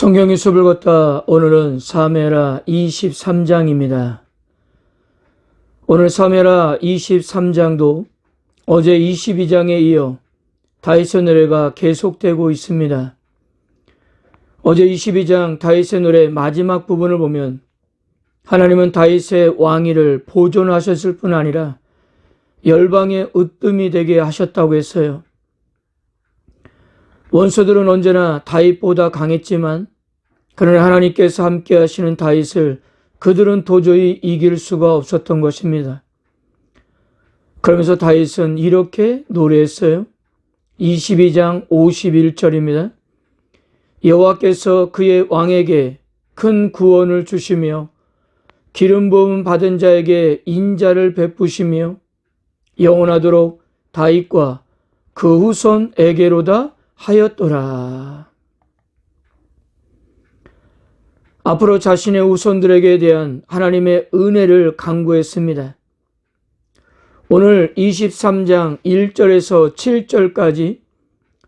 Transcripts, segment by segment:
성경의 숲을 걷다. 오늘은 사무엘하 23장입니다. 오늘 사무엘하 23장도 어제 22장에 이어 다윗의 노래가 계속되고 있습니다. 어제 22장 다윗의 노래 마지막 부분을 보면 하나님은 다윗의 왕위를 보존하셨을 뿐 아니라 열방의 으뜸이 되게 하셨다고 했어요. 원수들은 언제나 다윗보다 강했지만 그러나 하나님께서 함께 하시는 다윗을 그들은 도저히 이길 수가 없었던 것입니다. 그러면서 다윗은 이렇게 노래했어요. 22장 51절입니다. 여호와께서 그의 왕에게 큰 구원을 주시며 기름 부음 받은 자에게 인자를 베푸시며 영원하도록 다윗과 그 후손에게로다 하였더라. 앞으로 자신의 후손들에게 대한 하나님의 은혜를 간구했습니다. 오늘 23장 1절에서 7절까지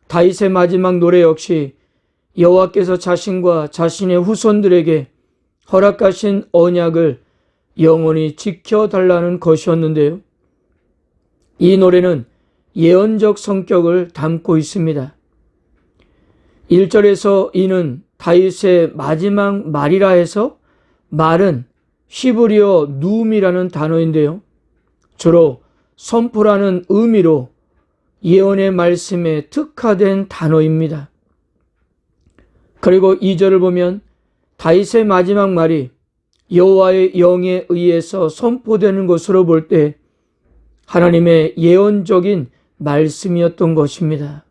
다윗의 마지막 노래 역시 여호와께서 자신과 자신의 후손들에게 허락하신 언약을 영원히 지켜달라는 것이었는데요. 이 노래는 예언적 성격을 담고 있습니다. 1절에서 이는 다윗의 마지막 말이라 해서 말은 히브리어 누움이라는 단어인데요. 주로 선포라는 의미로 예언의 말씀에 특화된 단어입니다. 그리고 2절을 보면 다윗의 마지막 말이 여호와의 영에 의해서 선포되는 것으로 볼 때 하나님의 예언적인 말씀이었던 것입니다.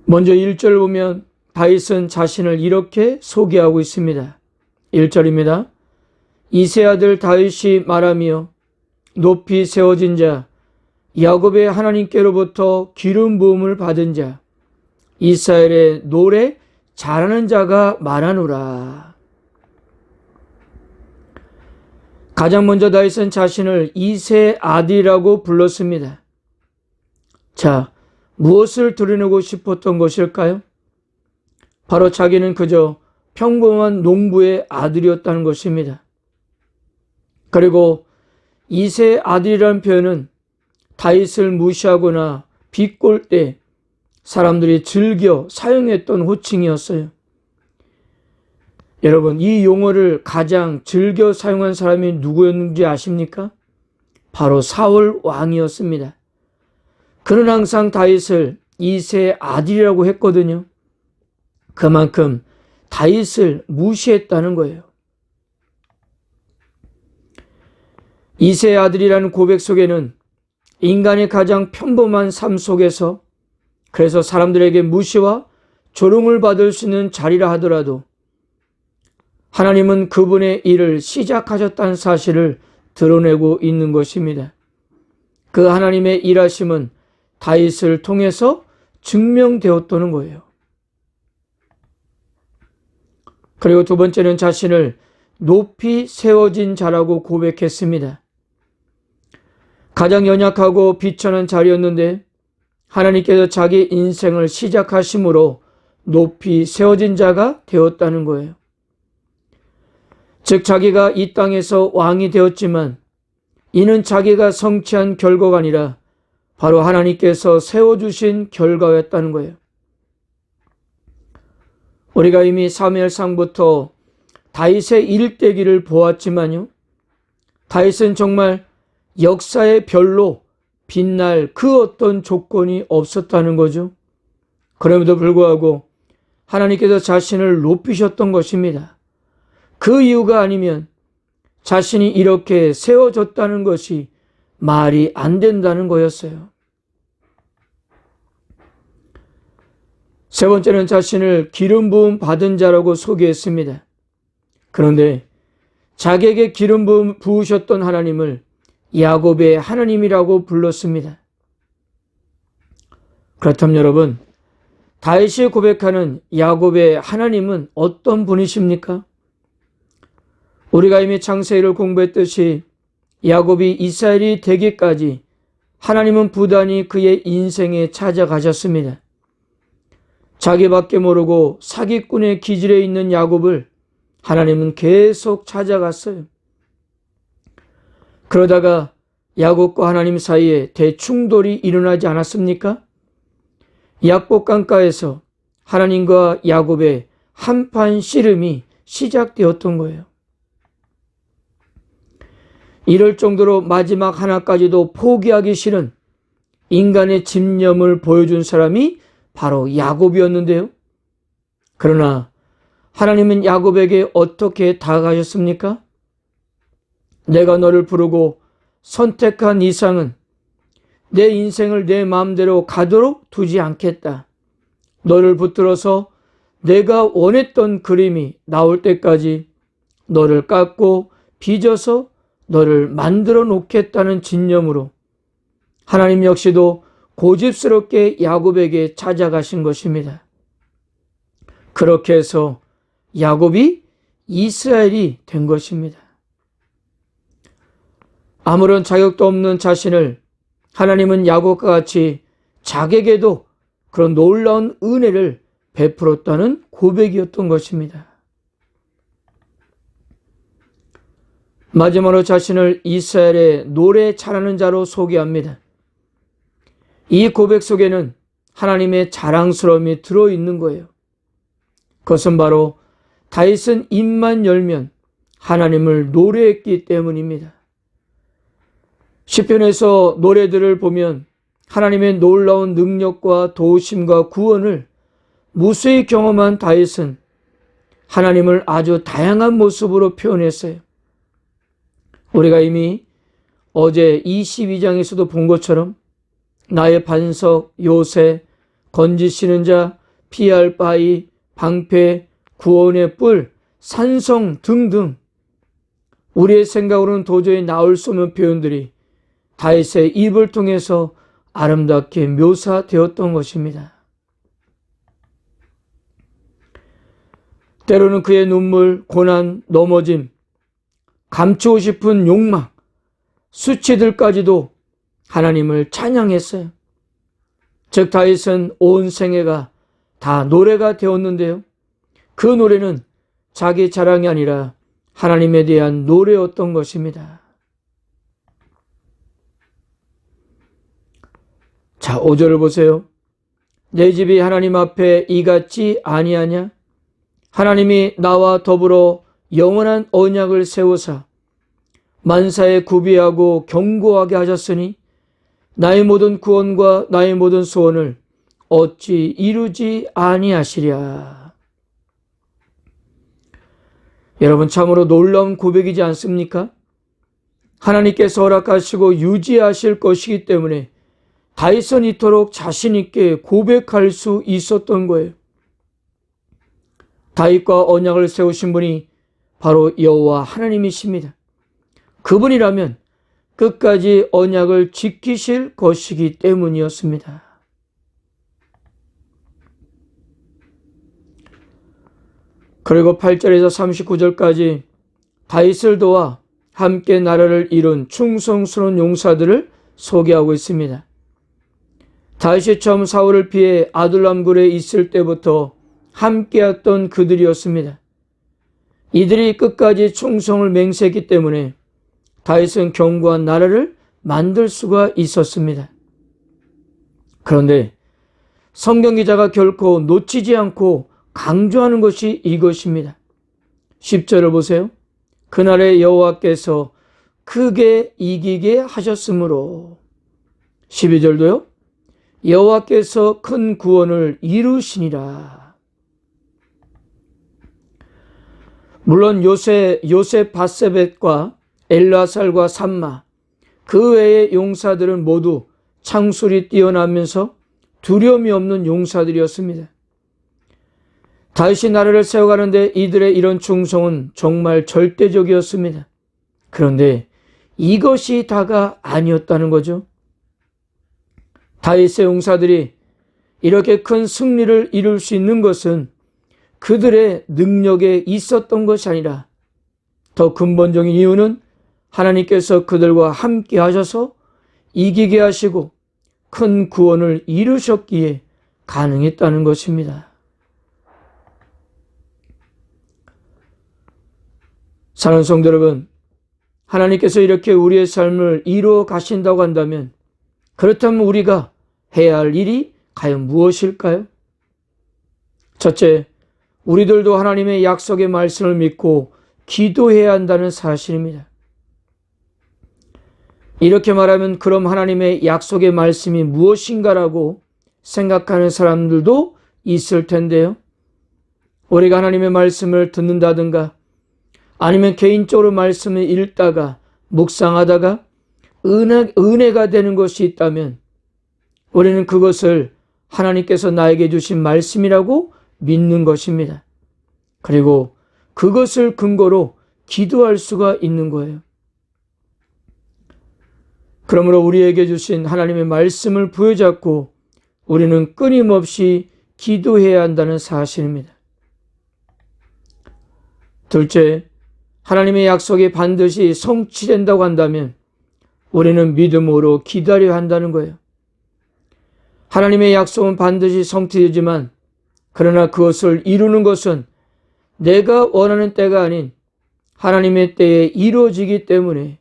먼저 1절을 보면 다윗은 자신을 이렇게 소개하고 있습니다. 1절입니다. 이세 아들 다윗이 말하며 높이 세워진 자, 야곱의 하나님께로부터 기름 부음을 받은 자, 이스라엘의 노래 잘하는 자가 말하노라. 가장 먼저 다윗은 자신을 이세 아들이라고 불렀습니다. 자, 무엇을 드러내고 싶었던 것일까요? 바로 자기는 그저 평범한 농부의 아들이었다는 것입니다. 그리고 이세 아들이라는 표현은 다윗을 무시하거나 비꼴 때 사람들이 즐겨 사용했던 호칭이었어요. 여러분, 이 용어를 가장 즐겨 사용한 사람이 누구였는지 아십니까? 바로 사울 왕이었습니다. 그는 항상 다윗을 이세 아들이라고 했거든요. 그만큼 다윗을 무시했다는 거예요. 이세 아들이라는 고백 속에는 인간의 가장 평범한 삶 속에서 그래서 사람들에게 무시와 조롱을 받을 수 있는 자리라 하더라도 하나님은 그분의 일을 시작하셨다는 사실을 드러내고 있는 것입니다. 그 하나님의 일하심은 다윗을 통해서 증명되었다는 거예요. 그리고 두 번째는 자신을 높이 세워진 자라고 고백했습니다. 가장 연약하고 비천한 자리였는데 하나님께서 자기 인생을 시작하심으로 높이 세워진 자가 되었다는 거예요. 즉 자기가 이 땅에서 왕이 되었지만 이는 자기가 성취한 결과가 아니라 바로 하나님께서 세워주신 결과였다는 거예요. 우리가 이미 사무엘상부터 다윗의 일대기를 보았지만요. 다윗은 정말 역사에 별로 빛날 그 어떤 조건이 없었다는 거죠. 그럼에도 불구하고 하나님께서 자신을 높이셨던 것입니다. 그 이유가 아니면 자신이 이렇게 세워졌다는 것이 말이 안 된다는 거였어요. 세 번째는 자신을 기름 부음 받은 자라고 소개했습니다. 그런데 자기에게 기름 부으셨던 하나님을 야곱의 하나님이라고 불렀습니다. 그렇다면 여러분, 다윗이 고백하는 야곱의 하나님은 어떤 분이십니까? 우리가 이미 창세기를 공부했듯이 야곱이 이스라엘이 되기까지 하나님은 부단히 그의 인생에 찾아가셨습니다. 자기밖에 모르고 사기꾼의 기질에 있는 야곱을 하나님은 계속 찾아갔어요. 그러다가 야곱과 하나님 사이에 대충돌이 일어나지 않았습니까? 약복 강가에서 하나님과 야곱의 한판 씨름이 시작되었던 거예요. 이럴 정도로 마지막 하나까지도 포기하기 싫은 인간의 집념을 보여준 사람이 바로 야곱이었는데요. 그러나 하나님은 야곱에게 어떻게 다가가셨습니까? 내가 너를 부르고 선택한 이상은 내 인생을 내 마음대로 가도록 두지 않겠다. 너를 붙들어서 내가 원했던 그림이 나올 때까지 너를 깎고 빚어서 너를 만들어 놓겠다는 진념으로 하나님 역시도 고집스럽게 야곱에게 찾아가신 것입니다. 그렇게 해서 야곱이 이스라엘이 된 것입니다. 아무런 자격도 없는 자신을 하나님은 야곱과 같이 자기에게도 그런 놀라운 은혜를 베풀었다는 고백이었던 것입니다. 마지막으로 자신을 이스라엘의 노래 잘하는 자로 소개합니다. 이 고백 속에는 하나님의 자랑스러움이 들어있는 거예요. 그것은 바로 다윗은 입만 열면 하나님을 노래했기 때문입니다. 시편에서 노래들을 보면 하나님의 놀라운 능력과 도우심과 구원을 무수히 경험한 다윗은 하나님을 아주 다양한 모습으로 표현했어요. 우리가 이미 어제 22장에서도 본 것처럼 나의 반석, 요새, 건지시는 자, 피할 바위, 방패, 구원의 뿔, 산성 등등 우리의 생각으로는 도저히 나올 수 없는 표현들이 다윗의 입을 통해서 아름답게 묘사되었던 것입니다. 때로는 그의 눈물, 고난, 넘어짐, 감추고 싶은 욕망, 수치들까지도 하나님을 찬양했어요. 즉 다윗은 온 생애가 다 노래가 되었는데요. 그 노래는 자기 자랑이 아니라 하나님에 대한 노래였던 것입니다. 자, 5절을 보세요. 내 집이 하나님 앞에 이같지 아니하냐? 하나님이 나와 더불어 영원한 언약을 세우사 만사에 구비하고 견고하게 하셨으니 나의 모든 구원과 나의 모든 소원을 어찌 이루지 아니하시랴. 여러분, 참으로 놀라운 고백이지 않습니까? 하나님께서 허락하시고 유지하실 것이기 때문에 다윗은 이토록 자신 있게 고백할 수 있었던 거예요. 다윗과 언약을 세우신 분이 바로 여호와 하나님이십니다. 그분이라면 끝까지 언약을 지키실 것이기 때문이었습니다. 그리고 8절에서 39절까지 다윗을 도와 함께 나라를 이룬 충성스러운 용사들을 소개하고 있습니다. 다윗이 처음 사울을 피해 아둘람 굴에 있을 때부터 함께했던 그들이었습니다. 이들이 끝까지 충성을 맹세했기 때문에 다윗은 견고한 나라를 만들 수가 있었습니다. 그런데 성경 기자가 결코 놓치지 않고 강조하는 것이 이것입니다. 10절을 보세요. 그날에 여호와께서 크게 이기게 하셨으므로. 12절도요. 여호와께서 큰 구원을 이루시니라. 물론 요셉 바세벳과 엘라살과 삼마 그 외의 용사들은 모두 창술이 뛰어나면서 두려움이 없는 용사들이었습니다. 다윗이 나라를 세워가는데 이들의 이런 충성은 정말 절대적이었습니다. 그런데 이것이 다가 아니었다는 거죠. 다윗의 용사들이 이렇게 큰 승리를 이룰 수 있는 것은 그들의 능력에 있었던 것이 아니라 더 근본적인 이유는 하나님께서 그들과 함께 하셔서 이기게 하시고 큰 구원을 이루셨기에 가능했다는 것입니다. 사랑하는 성도 여러분, 하나님께서 이렇게 우리의 삶을 이루어 가신다고 한다면 그렇다면 우리가 해야 할 일이 과연 무엇일까요? 첫째, 우리들도 하나님의 약속의 말씀을 믿고 기도해야 한다는 사실입니다. 이렇게 말하면 그럼 하나님의 약속의 말씀이 무엇인가라고 생각하는 사람들도 있을 텐데요. 우리가 하나님의 말씀을 듣는다든가 아니면 개인적으로 말씀을 읽다가 묵상하다가 은혜가 되는 것이 있다면 우리는 그것을 하나님께서 나에게 주신 말씀이라고 믿는 것입니다. 그리고 그것을 근거로 기도할 수가 있는 거예요. 그러므로 우리에게 주신 하나님의 말씀을 부여잡고 우리는 끊임없이 기도해야 한다는 사실입니다. 둘째, 하나님의 약속이 반드시 성취된다고 한다면 우리는 믿음으로 기다려야 한다는 거예요. 하나님의 약속은 반드시 성취되지만 그러나 그것을 이루는 것은 내가 원하는 때가 아닌 하나님의 때에 이루어지기 때문에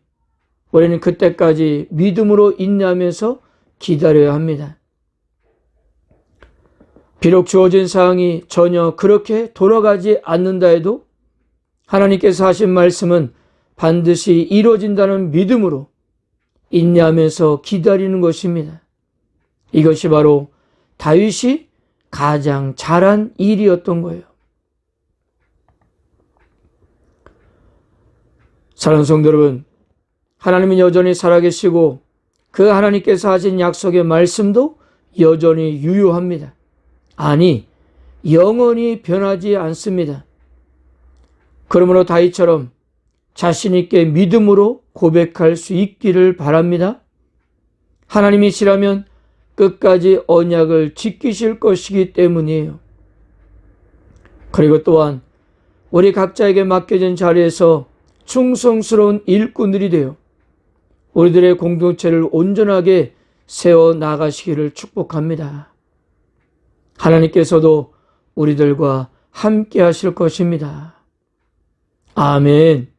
우리는 그때까지 믿음으로 인내하면서 기다려야 합니다. 비록 주어진 사항이 전혀 그렇게 돌아가지 않는다 해도 하나님께서 하신 말씀은 반드시 이루어진다는 믿음으로 인내하면서 기다리는 것입니다. 이것이 바로 다윗이 가장 잘한 일이었던 거예요. 사랑하는 성도 여러분, 하나님은 여전히 살아계시고 그 하나님께서 하신 약속의 말씀도 여전히 유효합니다. 아니, 영원히 변하지 않습니다. 그러므로 다윗처럼 자신 있게 믿음으로 고백할 수 있기를 바랍니다. 하나님이시라면 끝까지 언약을 지키실 것이기 때문이에요. 그리고 또한 우리 각자에게 맡겨진 자리에서 충성스러운 일꾼들이 되어 우리들의 공동체를 온전하게 세워 나가시기를 축복합니다. 하나님께서도 우리들과 함께 하실 것입니다. 아멘.